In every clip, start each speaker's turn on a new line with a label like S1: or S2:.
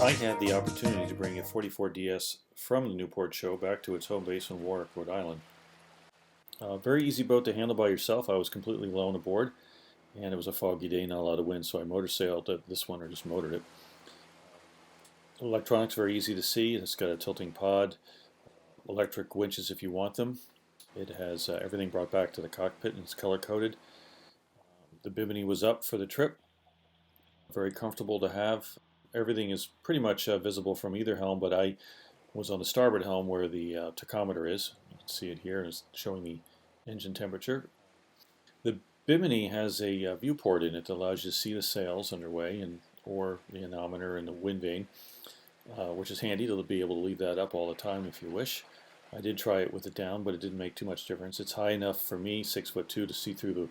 S1: I had the opportunity to bring a 44DS from the Newport show back to its home base in Warwick, Rhode Island. Very easy boat to handle by yourself. I was completely alone aboard, and it was a foggy day, not a lot of wind, so I motor sailed this one, or just motored it. Electronics very easy to see. It's got a tilting pod, electric winches if you want them. It has everything brought back to the cockpit, and it's color coded. The bimini was up for the trip. Very comfortable to have. Everything is pretty much visible from either helm, but I was on the starboard helm where the tachometer is. You can see it here. It's showing the engine temperature. The bimini has a viewport in it that allows you to see the sails underway or the anemometer and the wind vane, which is handy to be able to leave that up all the time if you wish. I did try it with it down, but it didn't make too much difference. It's high enough for me, 6'2", to see through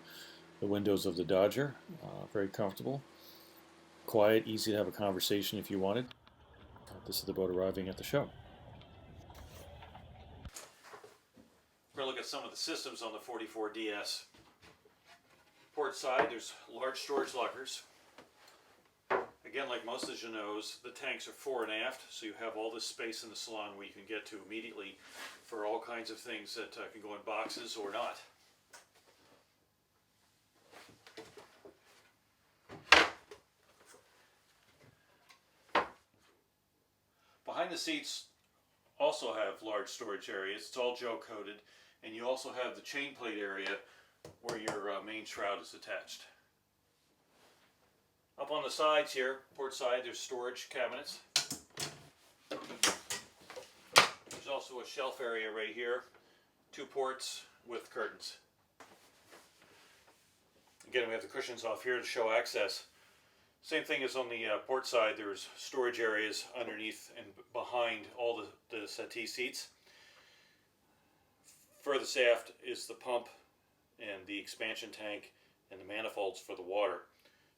S1: the windows of the Dodger. Very comfortable. Quiet, easy to have a conversation if you wanted. This is the boat arriving at the show. We're going to look at some of the systems on the 44DS. Port side, there's large storage lockers. Again, like most of the Jeanneau's, the tanks are fore and aft, so you have all this space in the salon where you can get to immediately for all kinds of things that can go in boxes or not. Behind the seats also have large storage areas. It's all gel coated, and you also have the chain plate area where your main shroud is attached. Up on the sides here, port side, there's storage cabinets. There's also a shelf area right here, 2 ports with curtains. Again, we have the cushions off here to show access. Same thing as on the port side. There's storage areas underneath and behind all the settee seats. Furthest aft is the pump and the expansion tank and the manifolds for the water.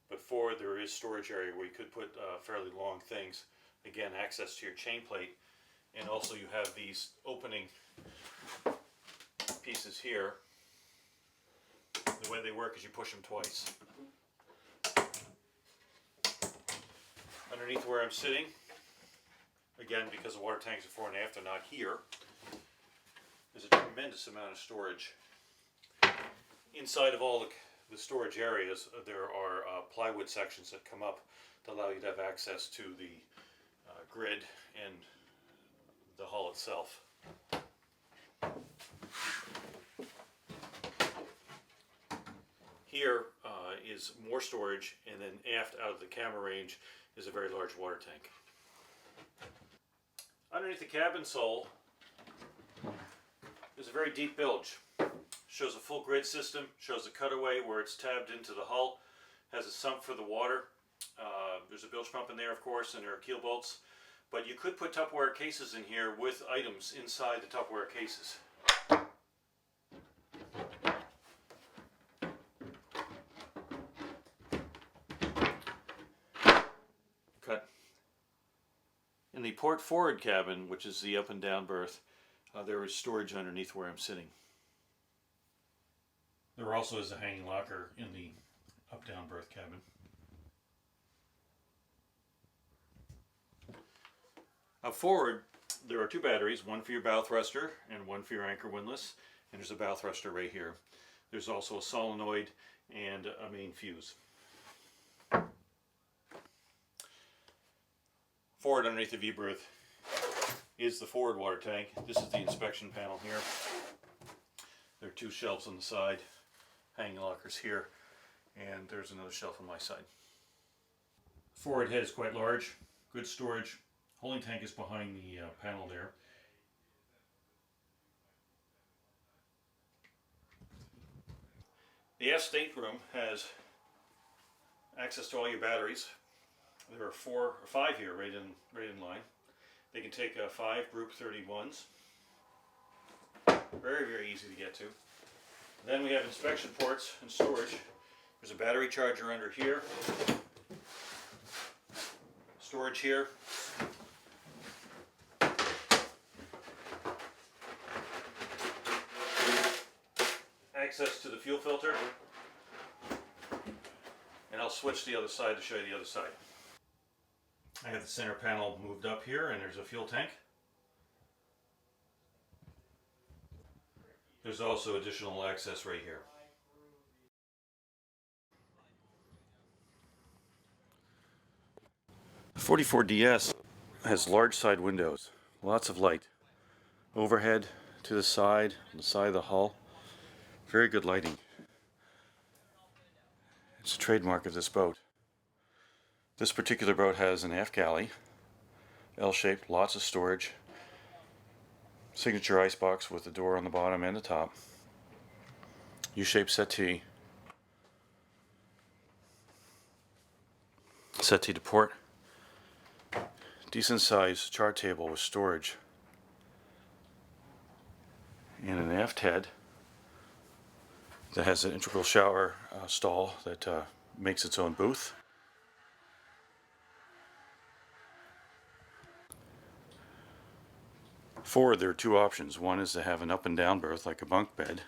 S1: But forward there is storage area where you could put fairly long things. Again, access to your chain plate. And also you have these opening pieces here. The way they work is you push them twice. Underneath where I'm sitting, again, because the water tanks are fore and aft, they're not here, there's a tremendous amount of storage. Inside of all the storage areas, there are plywood sections that come up to allow you to have access to the grid and the hull itself. Here is more storage, and then aft out of the camera range is a very large water tank. Underneath the cabin sole is a very deep bilge. Shows a full grid system, shows a cutaway where it's tabbed into the hull, has a sump for the water. There's a bilge pump in there, of course, and there are keel bolts. But you could put Tupperware cases in here with items inside the Tupperware cases. In the port forward cabin, which is the up and down berth, there is storage underneath where I'm sitting. There also is a hanging locker in the up-down berth cabin. Up forward, there are 2 batteries, one for your bow thruster and one for your anchor windlass, and there's a bow thruster right here. There's also a solenoid and a main fuse. Forward underneath the V-berth is the forward water tank. This is the inspection panel here. There are 2 shelves on the side, hanging lockers here, and there's another shelf on my side. Forward head is quite large, good storage. Holding tank is behind the panel there. The aft stateroom has access to all your batteries. There are 4 or 5 here right in line. They can take 5 Group 31s. Very, very easy to get to. Then we have inspection ports and storage. There's a battery charger under here. Storage here. Access to the fuel filter. And I'll switch to the other side to show you the other side. I have the center panel moved up here, and there's a fuel tank. There's also additional access right here. The 44DS has large side windows, lots of light. Overhead, to the side, on the side of the hull. Very good lighting. It's a trademark of this boat. This particular boat has an aft galley, L-shaped, lots of storage, signature icebox with the door on the bottom and the top, U-shaped settee to port, decent sized chart table with storage, and an aft head that has an integral shower stall that makes its own booth. Forward, there are two options. One is to have an up and down berth like a bunk bed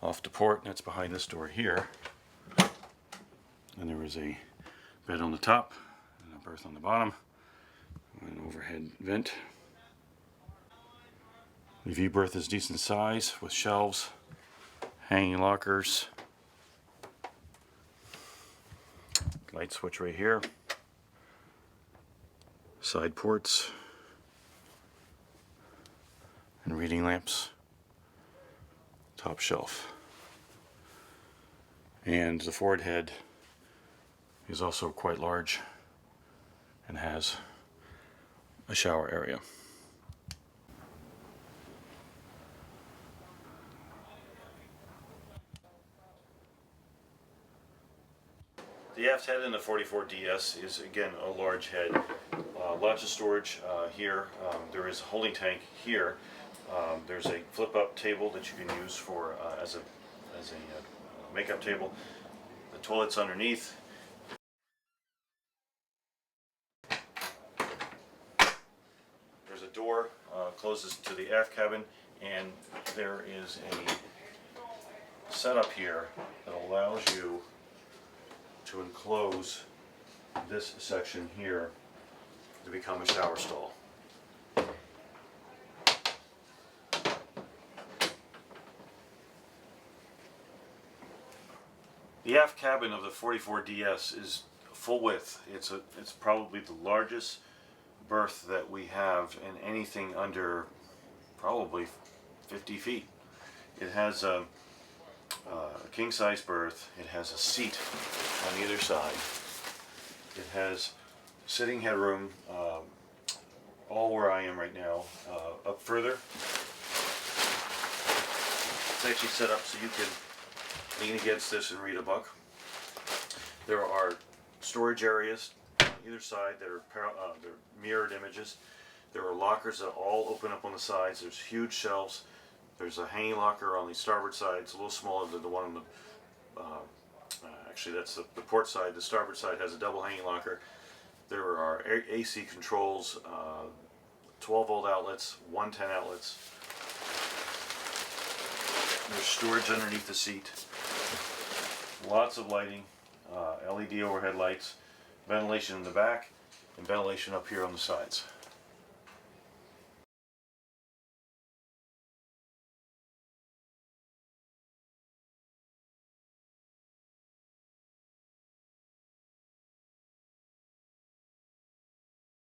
S1: off to port, and that's behind this door here. And there is a bed on the top and a berth on the bottom, an overhead vent. The view berth is decent size with shelves, hanging lockers, light switch right here, side ports, and reading lamps, top shelf. And the forward head is also quite large and has a shower area. The aft head in the 44DS is again a large head. Lots of storage here. There is a holding tank here. There's a flip-up table that you can use for as a makeup table. The toilet's underneath. There's a door closes to the aft cabin, and there is a setup here that allows you to enclose this section here to become a shower stall. The aft cabin of the 44DS is full width. It's probably the largest berth that we have in anything under probably 50 feet. It has a king size berth. It has a seat on either side. It has sitting headroom all where I am right now. Up further, it's actually set up so you can lean against this and read a book. There are storage areas on either side that are they're mirrored images. There are lockers that all open up on the sides. There's huge shelves. There's a hanging locker on the starboard side. It's a little smaller than the one on the actually that's the port side. The starboard side has a double hanging locker. There are AC controls, 12 volt outlets, 110 outlets. There's storage underneath the seat. Lots of lighting, LED overhead lights, ventilation in the back, and ventilation up here on the sides.